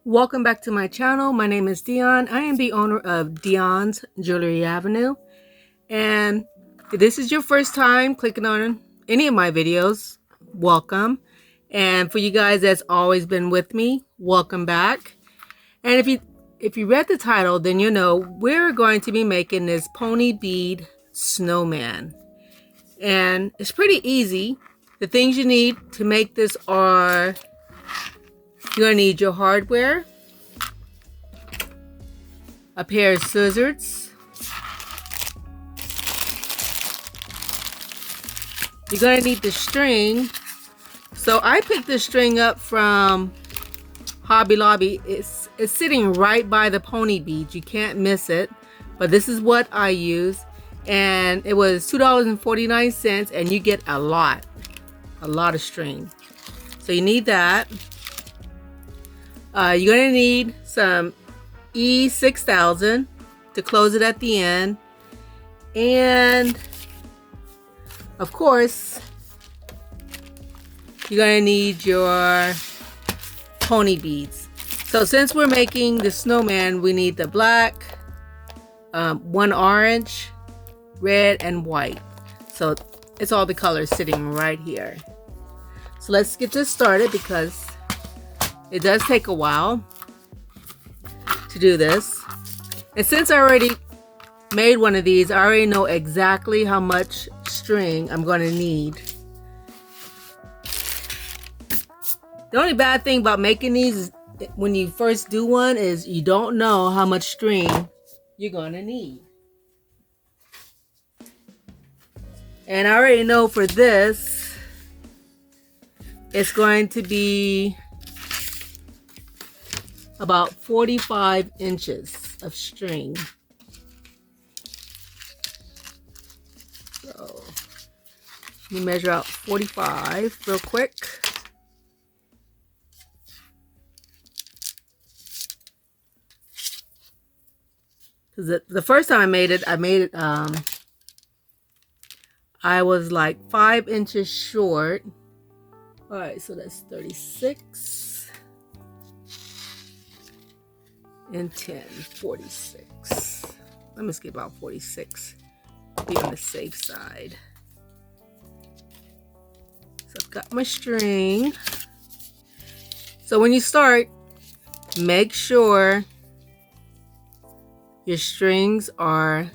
Welcome back to my channel. My name is Dionne. I am the owner of Dionne's Jewelry Avenue. And if this is your first time clicking on any of my videos, welcome. And for you guys that's always been with me, welcome back. And if you read the title, then you know we're going to be making this Pony Bead Snowman. And it's pretty easy. The things you need to make this are you're going to need your hardware, a pair of scissors, you're going to need the string. So I picked the string up from Hobby Lobby. It's sitting right by the pony beads. You can't miss it. But this is what I use. And it was $2.49 and you get a lot of string. So you need that. You're going to need some E6000 to close it at the end. And of course, you're going to need your pony beads. So since we're making the snowman, we need the black, one orange, red, and white. So it's all the colors sitting right here. So let's get this started because it does take a while to do this. And since I already made one of these, I already know exactly how much string I'm going to need. The only bad thing about making these is when you first do one is you don't know how much string you're going to need. And I already know for this, it's going to be about 45 inches of string. So let me measure out 45 real quick. Because the first time I made it, I was like 5 inches short. All right, so that's 36 and 10, 46. Let me skip out 46. Be on the safe side. So I've got my string. So when you start, make sure your strings are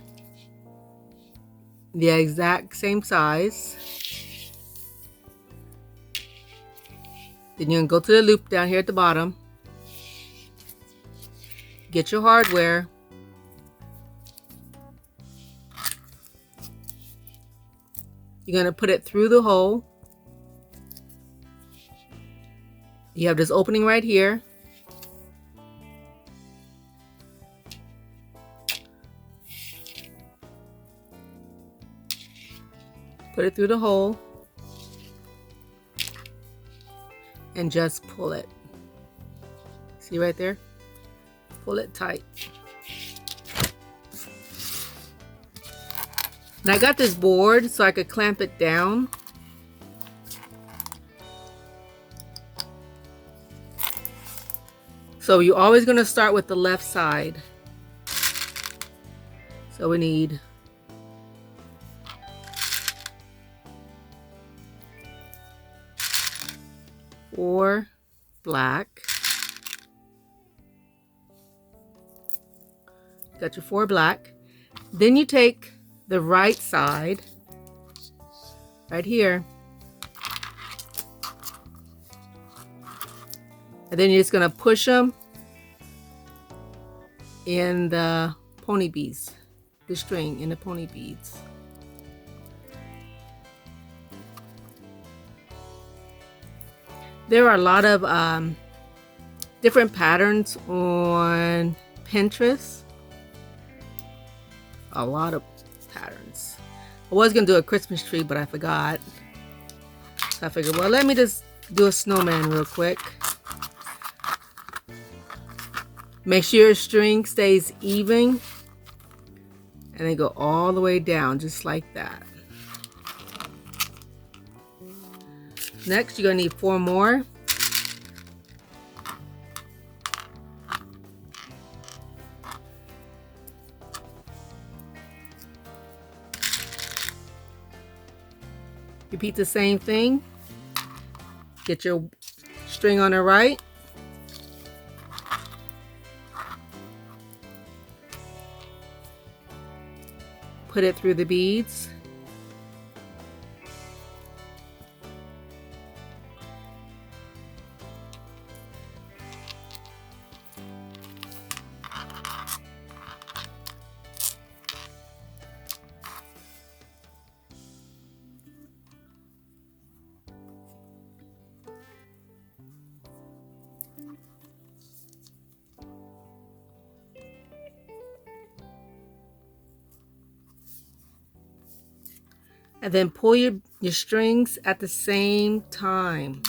the exact same size. Then you're gonna go to the loop down here at the bottom. Get your hardware. You're gonna put it through the hole. You have this opening right here. Put it through the hole and just pull it. See right there? Pull it tight. And I got this board so I could clamp it down. So you're always going to start with the left side. So we need 4 black. Got your 4 black. Then you take the right side, right here, and then you're just gonna push them in the pony beads, the string in the pony beads. There are a lot of different patterns on Pinterest. A lot of patterns. I was gonna do a Christmas tree, but I forgot. So I figured, well, let me just do a snowman real quick. Make sure your string stays even. And then go all the way down, just like that. Next, you're gonna need 4 more. Repeat the same thing. Get your string on the right. Put it through the beads. And then pull your strings at the same time.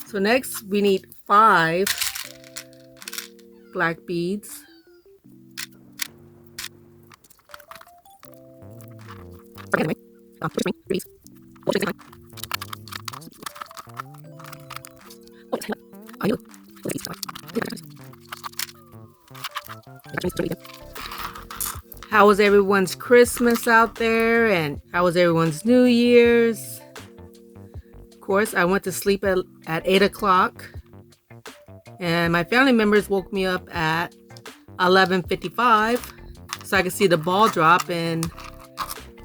So next we need 5 black beads. How was everyone's Christmas out there, and how was everyone's New Year's? Of course, I went to sleep at 8 o'clock, and my family members woke me up at 11:55 so I could see the ball drop in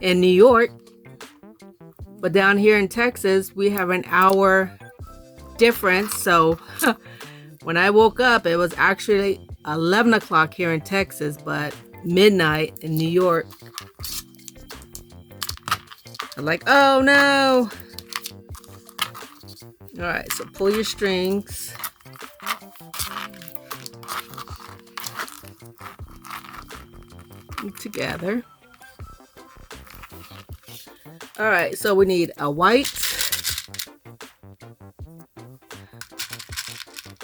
New York. But down here in Texas, we have an hour difference, so when I woke up, it was actually 11 o'clock here in Texas, but midnight in New York. I'm like, oh no! Alright, so pull your strings. Together. Alright, so we need a white,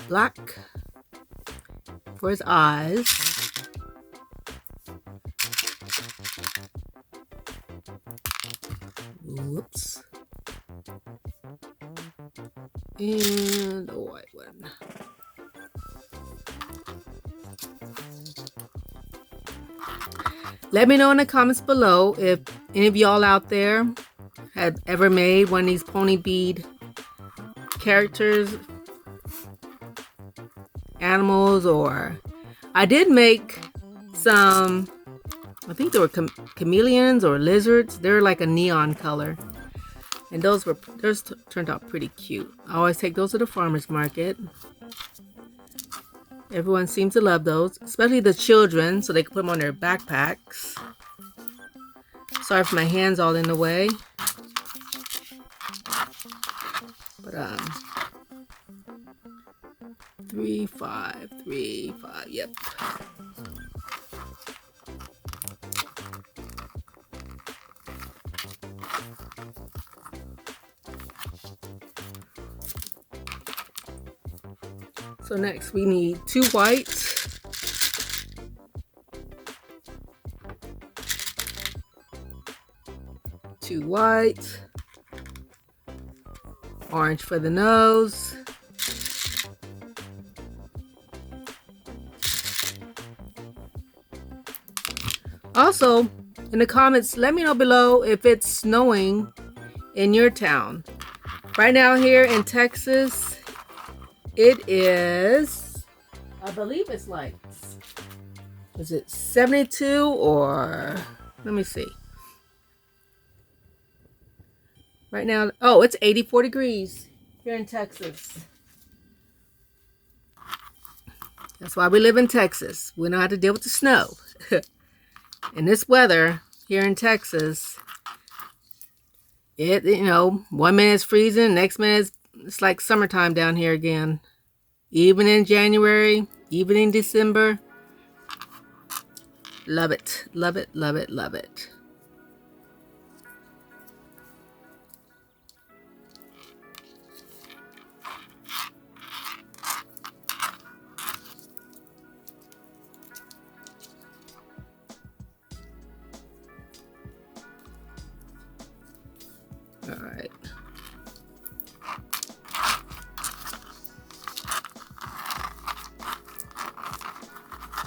black for his eyes, whoops, and a white one. Let me know in the comments below if any of y'all out there had ever made one of these pony bead characters, animals, or I did make some, I think they were chameleons or lizards. They're like a neon color, and those turned out pretty cute. I always take those to the farmer's market. Everyone seems to love those, especially the children, so they can put them on their backpacks. Sorry for my hands all in the way. But 3, 5, 3, 5, yep. So next we need 2 whites, 2 whites, orange for the nose, also in the comments let me know below if it's snowing in your town. Right now here in Texas it is, I believe it's like, is it 72 or, let me see. Right now, oh, it's 84 degrees here in Texas. That's why we live in Texas. We don't have to deal with the snow. And this weather here in Texas, it, you know, 1 minute it's freezing, next minute it's like summertime down here again. Even in January, even in December. Love it, love it, love it, love it. All right.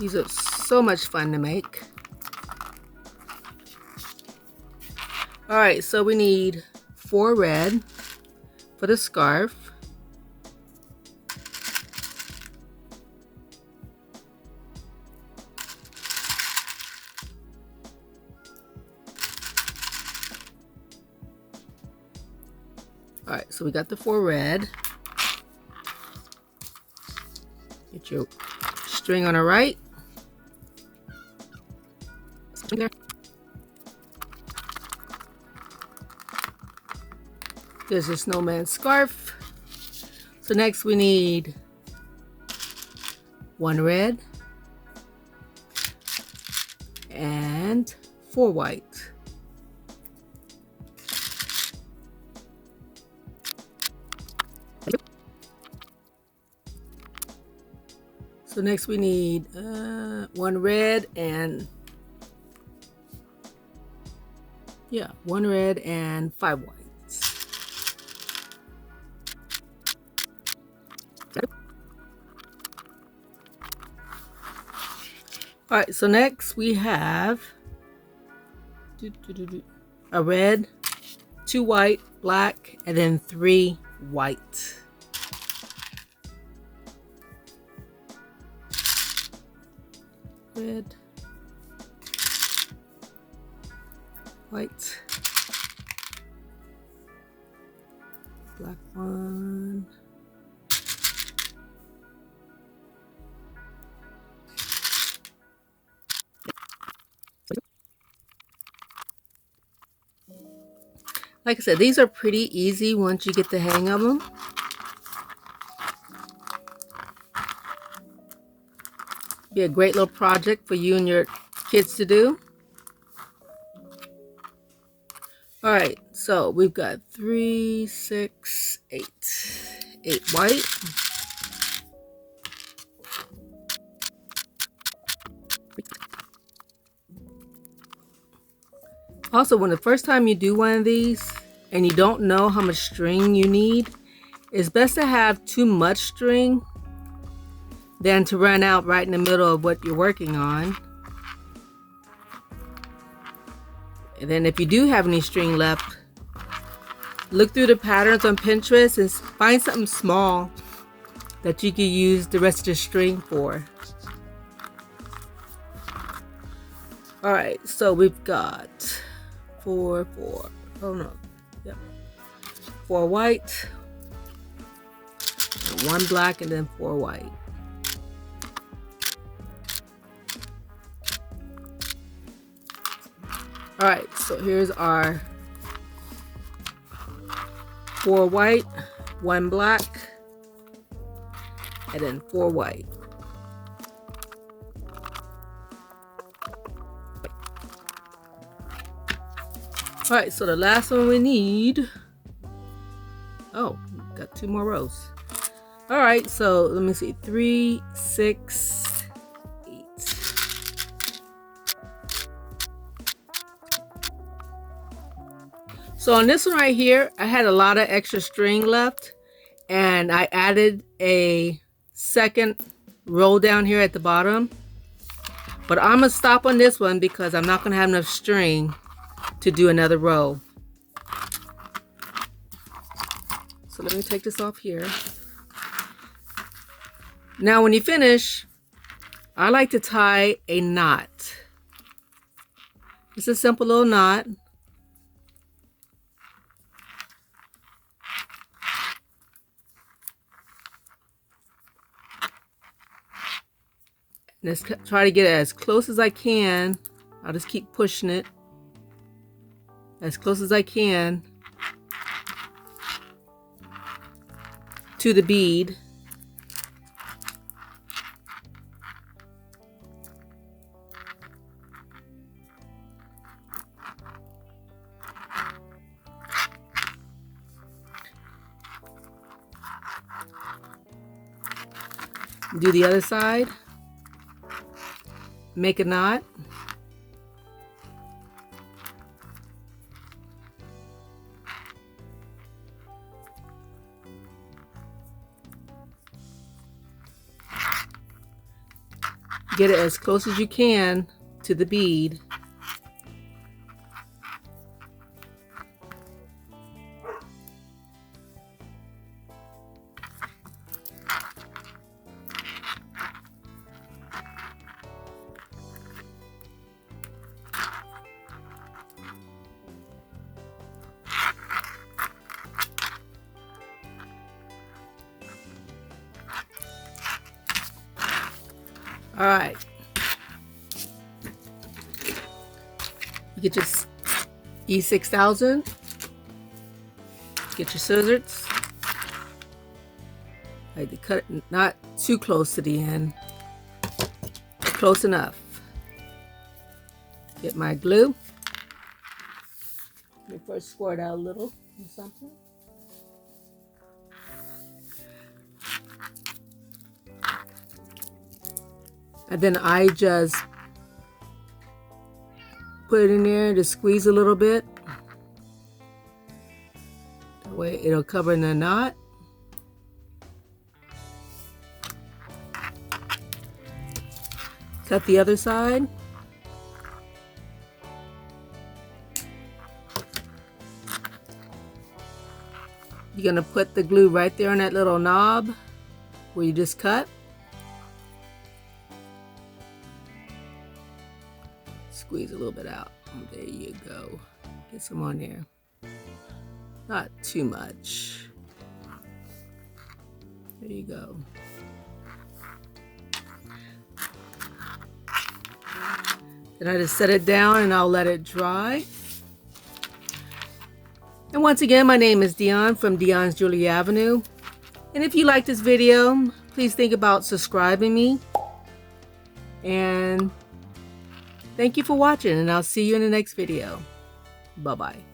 These are so much fun to make. Alright, so we need 4 red for the scarf. Alright, so we got the 4 red. Get your string on the right. There's a snowman scarf. So next we need 1 red and 4 white. So next we need 1 red and 1 red and 5 whites. All right, so next we have a red, 2 white, black, and then 3 white. Red, white, black one, like I said, these are pretty easy once you get the hang of them. Be a great little project for you and your kids to do. All right, so we've got 3, 6, 8 white. Also, when the first time you do one of these and you don't know how much string you need, it's best to have too much string than to run out right in the middle of what you're working on. And then if you do have any string left, look through the patterns on Pinterest and find something small that you can use the rest of the string for. All right, so we've got 4 white, 1 black, and then 4 white. All right, so here's our 4 white, 1 black, and then 4 white. All right, so the last one we need, got 2 more rows. All right, so let me see, 3, 6, 8. So on this one right here, I had a lot of extra string left, and I added a second row down here at the bottom. But I'm gonna stop on this one because I'm not gonna have enough string to do another row. So let me take this off here. Now when you finish, I like to tie a knot. It's a simple little knot. Let's try to get it as close as I can. I'll just keep pushing it as close as I can to the bead. Do the other side. Make a knot. Get it as close as you can to the bead. All right. You get your E6000. Get your scissors. I like to cut it not too close to the end. Close enough. Get my glue. Let me first squirt out a little or something. And then I just put it in there to squeeze a little bit. That way it'll cover in the knot. Cut the other side. You're gonna put the glue right there on that little knob where you just cut. Squeeze a little bit out. There you go. Get some on there. Not too much. There you go. Then I just set it down and I'll let it dry. And once again, my name is Dionne from Dionne's Jewelry Avenue. And if you like this video, please think about subscribing me. And thank you for watching, and I'll see you in the next video. Bye-bye.